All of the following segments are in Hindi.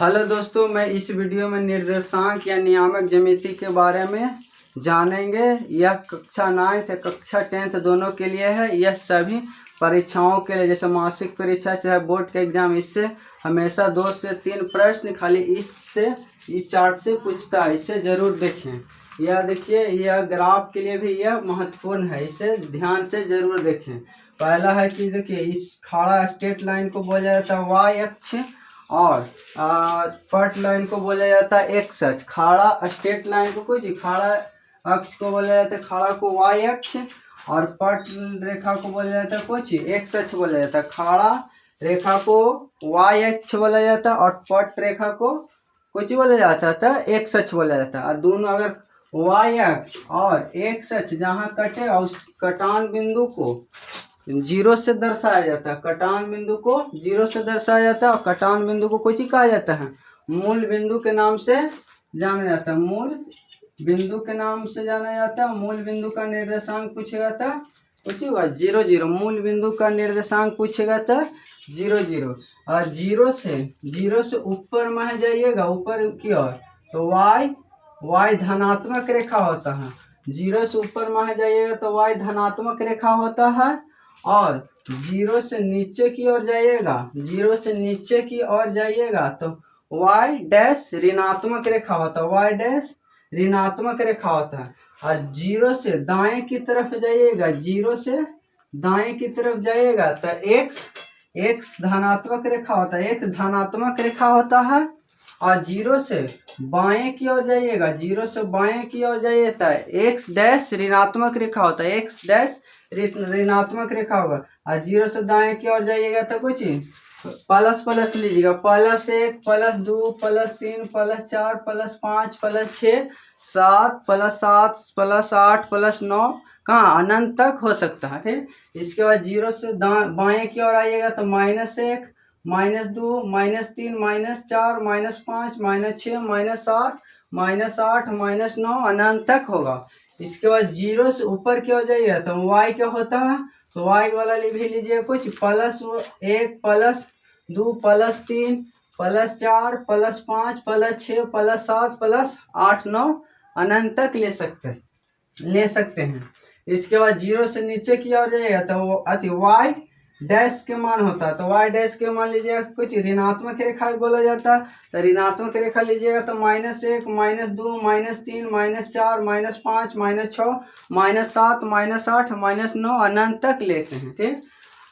हेलो दोस्तों, मैं इस वीडियो में निर्देशांक या नियामक ज्यामिति के बारे में जानेंगे। यह कक्षा 9 या कक्षा 10 दोनों के लिए है। यह सभी परीक्षाओं के लिए, जैसे मासिक परीक्षा चाहे बोर्ड के एग्जाम, इससे हमेशा 2 से 3 प्रश्न खाली इस चार्ट से पूछता है। इसे ज़रूर देखें। यह देखिए, यह ग्राफ के लिए भी यह महत्वपूर्ण है, इसे ध्यान से ज़रूर देखें। पहला है कि देखिए, इस खड़ा स्ट्रेट लाइन को बोला जाता है वाई अक्ष और पट लाइन को बोला जाता है एक्स अक्ष। खड़ा स्ट्रेट लाइन को कुछ खड़ा अक्ष को बोला जाता है, खड़ा को वाई अक्ष, और पट रेखा को बोला जाता है कुछ एक्स अक्ष बोला जाता है। खड़ा रेखा को वाई अक्ष बोला जाता है और पट रेखा को कुछ बोला जाता था एक्स अक्ष बोला जाता है। और दोनों अगर वाई अक्ष और एक्स अक्ष जहाँ कटे और उस कटान बिंदु को 0 से दर्शाया जाता है, कटान बिंदु को 0 से दर्शाया जाता है। और कटान बिंदु को कुछ ही कहा जाता है, मूल बिंदु के नाम से जाना जाता है। मूल बिंदु के नाम से जाना जाता है। मूल बिंदु का निर्देशांक पूछेगा था कुछ होगा 0 0। मूल बिंदु का निर्देशांक पूछेगा था 0 0। और 0 से ऊपर में जाइएगा, ऊपर की ओर, तो y धनात्मक रेखा होता है। 0 से ऊपर में जाइएगा तो y धनात्मक रेखा होता है। और 0 से नीचे की ओर जाइएगा, 0 से नीचे की ओर जाइएगा तो y डैश ऋणात्मक रेखा होता है। y डैश ऋणात्मक रेखा होता है। और 0 से दाएं की तरफ जाइएगा, 0 से दाएं की तरफ जाइएगा तो x धनात्मक रेखा होता है, x धनात्मक रेखा होता है। और 0 से बाएं की ओर जाइएगा, 0 से बाएं की ओर जाइए तो x डैश ऋणात्मक रेखा होता है, x डैश ऋणात्मक रेखा होगा। और 0 से दाएं की ओर जाइएगा तो कुछ प्लस प्लस लीजिएगा, +1 +2 +3 +4 +5 +6 7 +7 +8 +9 कहाँ अनंत तक हो सकता है। ठीक, इसके बाद 0 से बाएं की ओर आइएगा तो -1 -2 -3 -4 -5 -6 -7 -8 -9 अनंत तक होगा। इसके बाद 0 से ऊपर की ओर जाइएगा तो y क्या होता है, तो y वाला भी लीजिएगा कुछ +1 +2 +3 +4 +5 +6 +7 +8 9 अनंत तक ले सकते हैं। इसके बाद 0 से नीचे की ओर जाइएगा तो y डैश के मान होता है, तो y डैश के मान लीजिएगा कुछ ऋणात्मक रेखा भी बोला जाता है। तो ऋणात्मक रेखा लीजिएगा तो -1 -2 -3 -4 -5 -6 -7 -8 -9 अनंत तक लेते हैं। ठीक,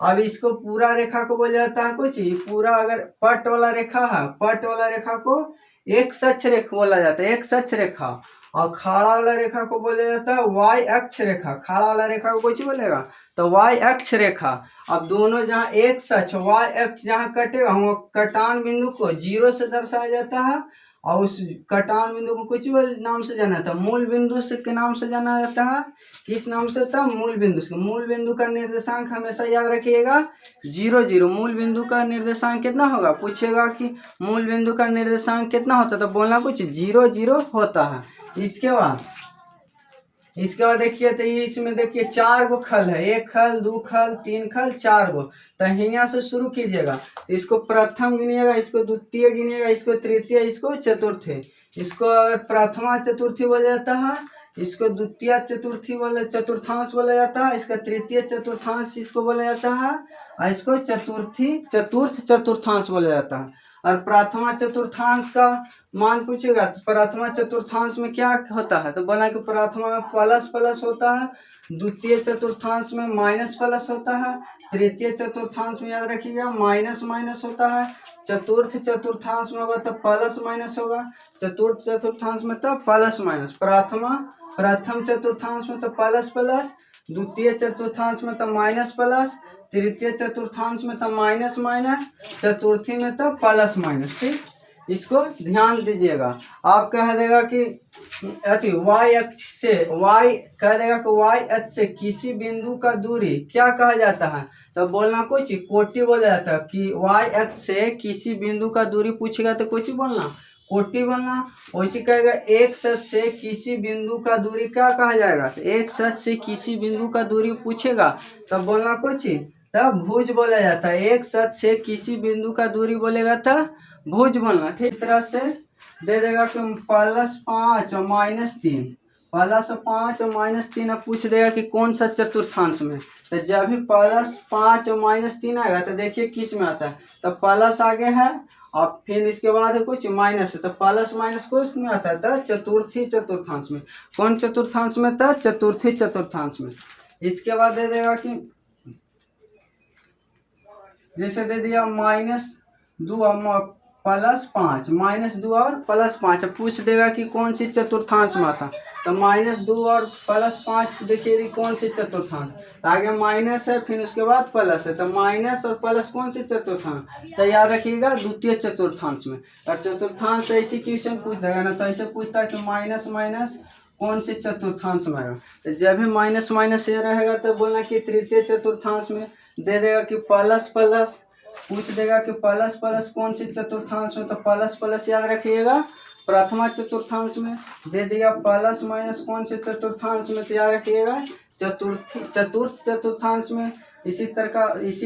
अब इसको पूरा रेखा को बोला जाता है कुछ पूरा। अगर पट वाला रेखा है, पट वाला रेखा को एक्स अक्ष रेखा बोला जाता है, एक्स अक्ष रेखा। और खड़ा वाला रेखा को बोला जाता है वाई अक्ष रेखा। खड़ा वाला रेखा को कुछ बोलेगा तो वाई अक्ष रेखा। अब दोनों जहाँ एक्स अक्ष वाई अक्ष जहाँ कटेगा, हम कटान बिंदु को 0 से दर्शाया जाता है। और उस कटान बिंदु को कुछ नाम से जाना जाता है, मूल बिंदु से के नाम से जाना जाता है। किस नाम से था, मूल बिंदु से। मूल बिंदु का निर्देशांक हमेशा याद रखिएगा 0 0। मूल बिंदु का निर्देशांक कितना होगा, पूछेगा कि मूल बिंदु का निर्देशांक कितना होता है तो बोलना कुछ 0 0 होता है। इसके बाद देखिए तो इसमें देखिए 4 गो खल है, 1 खल 2 खल 3 खल 4 गो। तो यहाँ से शुरू कीजिएगा, इसको प्रथम गिनिएगा, इसको द्वितीय गिनिएगा, इसको तृतीय, इसको चतुर्थी। इसको अगर प्रथमा चतुर्थी बोला जाता है, इसको द्वितीय चतुर्थांश बोला जाता है, इसका तृतीय चतुर्थांश इसको बोला जाता है, और इसको चतुर्थ चतुर्थांश बोला जाता है। और प्रथमा चतुर्थांश का मान पूछेगा तो प्रथमा चतुर्थांश में क्या होता है तो बोला कि प्रथमा में प्लस होता है, द्वितीय चतुर्थांश में माइनस प्लस होता है, तृतीय चतुर्थांश में याद रखिएगा माइनस होता है, चतुर्थ चतुर्थांश में होगा तो प्लस माइनस होगा, चतुर्थ चतुर्थांश में तो प्लस माइनस। प्रथम चतुर्थांश में तो प्लस, द्वितीय चतुर्थांश में तो माइनस प्लस, तृतीय चतुर्थांश में तो माइनस, चतुर्थी में तो प्लस माइनस। ठीक, इसको ध्यान दीजिएगा। आप कह देगा कि y अक्ष से y अक्ष से किसी बिंदु का दूरी क्या कहा जाता है तो बोलना कुछ कोटि बोला जाता है। कि y अक्ष से किसी बिंदु का दूरी पूछेगा तो कुछ बोलना कोटि बोलना। वैसे कहेगा एक्स अक्ष से किसी बिंदु का दूरी क्या कहा जाएगा, एक्स अक्ष से किसी बिंदु का दूरी पूछेगा तब बोलना कुछ तब भुज बोला जाता है। एक्स अक्ष से किसी बिंदु का दूरी बोलेगा था भुज बोलना। ठीक, इस तरह से दे देगा कि +5 और -3, +5 और -3 अब पूछ देगा कि कौन सा चतुर्थांश में। तो जब भी +5 और -3 आएगा तो देखिए किस में आता है, तो प्लस आगे है और फिर इसके बाद कुछ माइनस है, तो प्लस माइनस को इसमें आता है, तो चतुर्थी चतुर्थांश में। कौन चतुर्थांश में था? चतुर्थी चतुर्थांश में। इसके बाद दे देगा कि जैसे दे दिया -2 और +5, -2 और +5 पूछ देगा कि कौन सी चतुर्थांश में आता। तो -2 और +5 देखिए कौन सी चतुर्थांश, तो आगे माइनस है फिर उसके बाद प्लस है, तो माइनस और प्लस कौन सी चतुर्थांश, तो याद रखिएगा द्वितीय चतुर्थांश में। और चतुर्थांश ऐसी क्वेश्चन पूछ देगा ना, तो ऐसे पूछता है कि माइनस माइनस कौन से चतुर्थांश में आएगा। तो जब भी माइनस माइनस ये रहेगा तो बोलना कि तृतीय चतुर्थांश में। दे देगा कि प्लस प्लस पूछ देगा कि प्लस प्लस कौन सी चतुर्थांश में, तो प्लस प्लस याद रखिएगा प्रथमा चतुर्थांश में। दे दिया प्लस माइनस कौन से चतुर्थांश में, तो याद रखिएगा चतुर्थ चतुर्थांश में। इसी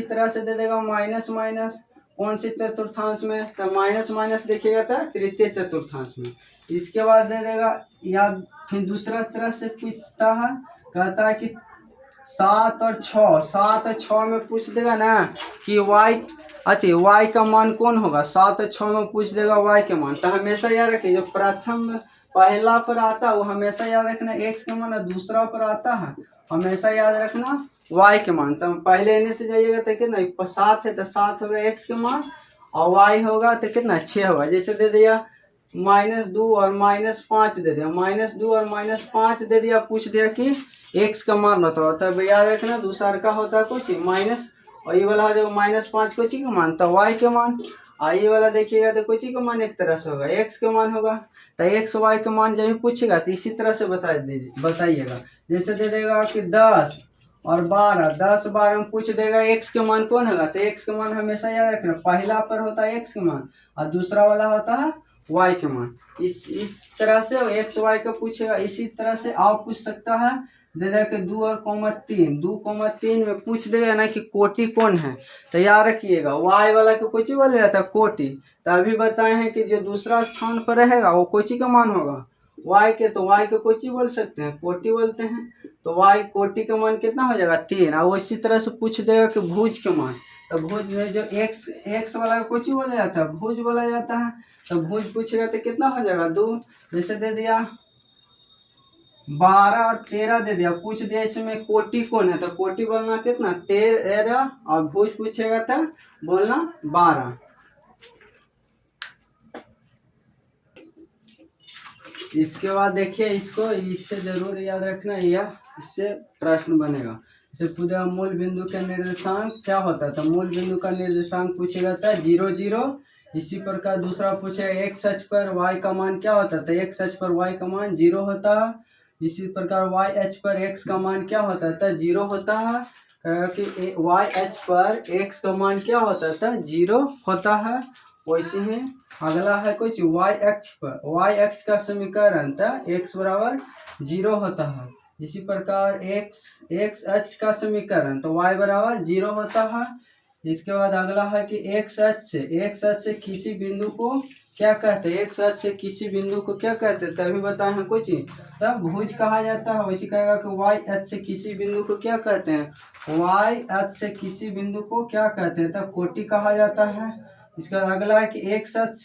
तरह से दे देगा माइनस माइनस कौन सी चतुर्थांश में, तो माइनस माइनस देखिएगा तो तृतीय चतुर्थांश में। इसके बाद दे देगा या फिर दूसरा तरह से पूछता है, कहता है कि 7 और 6 में पूछ देगा ना कि y का मान कौन होगा। 7 और 6 में पूछ देगा y के मान, तो हमेशा याद रखिए जो प्रथम पहला पर आता है वो हमेशा याद रखना x के मान, और दूसरा पर आता है हमेशा याद रखना y के मान। तो पहले इन्हें से जाइएगा तो कितना 7 है, तो 7 होगा x के मान और y होगा तो कितना 6 होगा। जैसे दे दिया -2 और -5 दे दिया, -2 और -5 दे दिया, पूछ दिया कि x का मान बताओ, तब याद रखना दूसरा का होता है कुछ माइनस, और ये वाला जब -5 को का मान तो y के मान, और ये वाला देखिएगा तो कुछ का मान एक तरह से होगा x के मान होगा। तो x y के मान जब भी पूछेगा तो इसी तरह से बताइएगा। जैसे दे देगा कि 10 और 12 में पूछ देगा x के मान कौन होगा, तो x के मान हमेशा याद रखना पहला पर होता है x के मान और दूसरा वाला होता है y के मान। इस तरह से x y का पूछेगा। इसी तरह से आप पूछ सकता है, दे देगा कि 2 और 3 में पूछ देगा ना कि कोटि कौन है, तो याद रखिएगा y वाला को कोटि बोला जाता है कोटि। तो अभी बताए हैं कि जो दूसरा स्थान पर रहेगा वो कोटि का मान होगा y के, तो y को कोटि बोल सकते हैं, कोटि बोलते हैं। तो y कोटि का मान कितना हो जाएगा 3। और इसी तरह से पूछ देगा कि भुज का मान, तो भुज में जो x वाला को कोटि बोला जाता है भुज बोला जाता है, तो भुज पूछेगा तो कितना हो जाएगा 2। जैसे दे दिया 12 और 13 दे दिया, पूछ दिया इसमें कोटि कौन है, तो कोटि बोलना कितना 13 और भुज पूछेगा तो बोलना 12। इसके बाद देखिए इसको इससे जरूर याद रखना, यह इससे प्रश्न बनेगा। इसे पूछेगा मूल बिंदु का निर्देशांक क्या होता है, तो मूल बिंदु का निर्देशांक पूछेगा था 0 0। इसी प्रकार दूसरा पूछेगा x अक्ष पर y का मान क्या होता है, तो x अक्ष पर y का मान 0 होता है। इसी प्रकार y अक्ष पर x का मान क्या होता है, तो 0 होता है, कि y अक्ष पर x का मान क्या होता है, तो 0 होता है। वैसे ही अगला है कुछ y अक्ष पर y अक्ष का समीकरण, तो x बराबर 0 होता है। इसी प्रकार x अक्ष का समीकरण, तो y बराबर 0 होता है। इसके बाद अगला है कि x अक्ष से किसी बिंदु को क्या कहते हैं, x अक्ष से किसी बिंदु को क्या कहते हैं, तभी बताए हैं कुछ तब भुज कहा जाता है। वैसे कहेगा कि y अक्ष से किसी बिंदु को क्या कहते हैं, y अक्ष से किसी बिंदु को क्या कहते हैं, तब कोटि कहा जाता है। इसका अगला है कि x अक्ष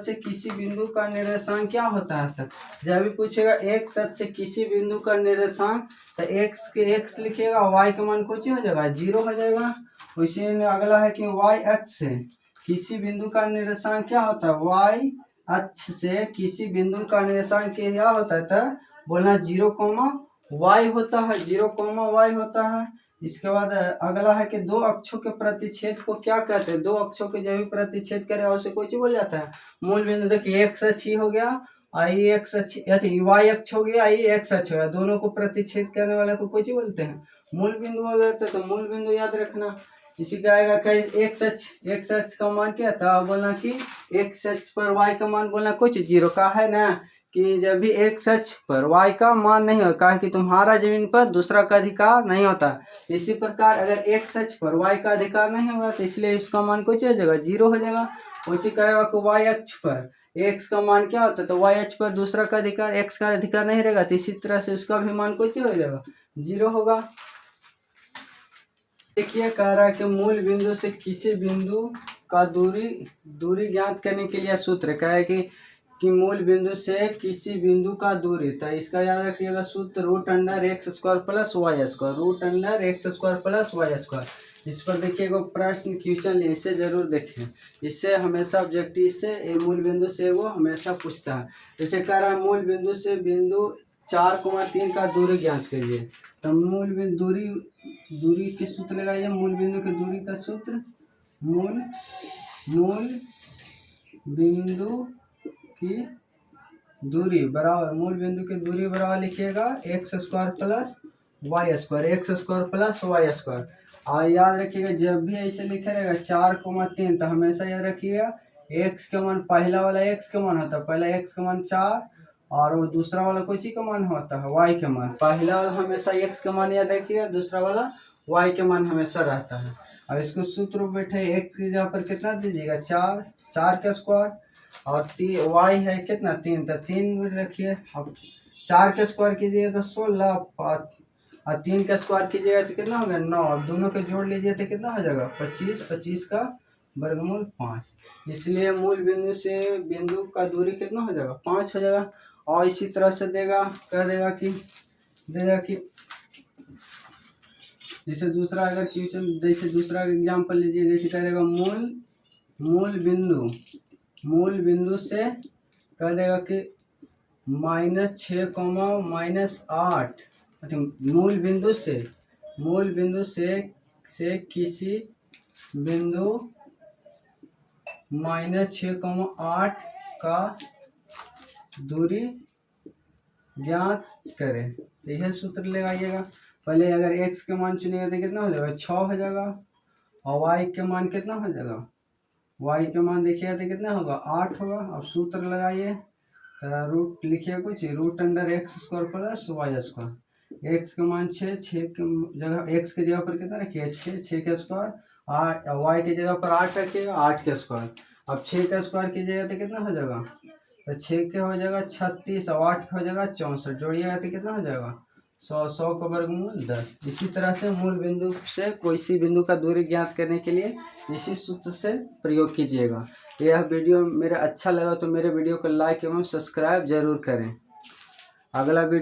से किसी बिंदु का निर्देशांक क्या होता है, तब जब भी पूछेगा x अक्ष से किसी बिंदु का निर्देशांक, तो x लिखिएगा y का मान कुछ हो जाएगा 0 हो जाएगा। उसी में अगला है कि y अक्ष से किसी बिंदु का निर्देशांक क्या होता है, y अक्ष से किसी बिंदु का निर्देशांक क्या होता है, तो बोलना 0, y होता है, 0, y होता है। इसके बाद अगला है कि दो अक्षों के प्रतिच्छेद को क्या कहते हैं, दो अक्षों के जब भी प्रतिच्छेद करे उसे कुछ बोल जाता है मूल बिंदु। देखिए x अक्ष हो गया आई एक्स अक्ष, y अक्ष हो गया आई x अक्ष हो गया, दोनों को प्रतिच्छेद करने वाले को कुछ बोलते हैं मूल बिंदु बोल जाते हैं। तो मूल बिंदु याद रखना। इसी का आएगा कि x अक्ष का मान क्या था, बोलना कि x अक्ष पर y का मान बोलना कुछ 0 का है ना, कि जब भी x अक्ष पर y का मान नहीं होगा कि तुम्हारा जमीन पर दूसरा का अधिकार नहीं होता। इसी प्रकार अगर x अक्ष पर y का अधिकार नहीं होगा तो इसलिए इसका मान कुछ हो जाएगा 0 हो जाएगा। उसी कहेगा कि वाई अक्ष पर एक्स का मान क्या होता है, तो वाई अक्ष पर दूसरा का अधिकार एक्स का अधिकार नहीं रहेगा, तो इसी तरह से उसका भी मान कुछ हो जाएगा, 0 होगा। देखिए कह रहा है कि मूल बिंदु से किसी बिंदु का दूरी ज्ञात करने के लिए सूत्र क्या है कि मूल बिंदु से किसी बिंदु का दूरी, तो इसका याद रखिएगा सूत्र √x² plus y², √x² plus y²। इस पर देखिएगा प्रश्न क्वेश्चन लिए, इससे जरूर देखें, इससे हमेशा ऑब्जेक्टिव से मूल बिंदु से वो हमेशा पूछता है। जैसे कह रहा है मूल बिंदु से बिंदु 4,3 का दूरी ज्ञात कीजिए, तो मूल बिंदु दूरी की सूत्र लगाइए, मूल बिंदु की दूरी का सूत्र मूल बिंदु की दूरी बराबर, मूल बिंदु की दूरी बराबर लिखिएगा x² प्लस y², और याद रखिएगा जब भी ऐसे लिखे रहेगा 4,3, तो हमेशा याद रखिएगा x का मान, पहला वाला x का मान होता है, पहला x का मान 4, और वो दूसरा वाला कोई चीज का मान होता है y का मान। पहला वाला हमेशा x का मान याद रखिएगा, दूसरा वाला y का मान हमेशा रहता है। अब इसको सूत्र बैठे x की जगह पर कितना दीजिएगा 4 का स्क्वायर, और y है कितना 3, तो 3 रखिए। अब 4 का स्क्वायर कीजिएगा तो 16, और 3 का स्क्वायर कीजिएगा तो कितना हो गया 9, अब दोनों को जोड़ लीजिए तो कितना हो जाएगा 25, 25 का वर्गमूल 5। इसलिए मूल बिंदु से बिंदु का दूरी कितना हो जाएगा 5 हो जाएगा। और इसी तरह से कह देगा कि जैसे दूसरा अगर क्वेश्चन, जैसे दूसरा एग्जाम्पल लीजिए, जैसे कह देगा मूल बिंदु से कह देगा कि -6, -8, मूल बिंदु से किसी बिंदु -6,8 का दूरी ज्ञात करें, तो यह सूत्र लगाइएगा। पहले अगर x के मान चुनिएगा तो कितना हो जाएगा 6 हो जाएगा, और y के मान कितना हो जाएगा, y के मान देखिएगा तो कितना होगा 8 होगा। अब सूत्र लगाइए, रूट लिखिए कुछ, √x² प्लस y², x का मान 6 के जगह, x की जगह पर कितना रखिए 6 का स्क्वायर, 8, y की जगह पर 8 रखिएगा, 8 का स्क्वायर। अब 6 का स्क्वायर कीजिएगा तो कितना हो जाएगा, तो 6 के हो जाएगा 36, और 8 का हो जाएगा 64, जोड़िएगा तो कितना हो जाएगा 100 का वर्गमूल 10। इसी तरह से मूल बिंदु से कोई सी बिंदु का दूरी ज्ञात करने के लिए इसी सूत्र से प्रयोग कीजिएगा। यह वीडियो मेरा अच्छा लगा तो मेरे वीडियो को लाइक एवं सब्सक्राइब जरूर करें। अगला वीडियो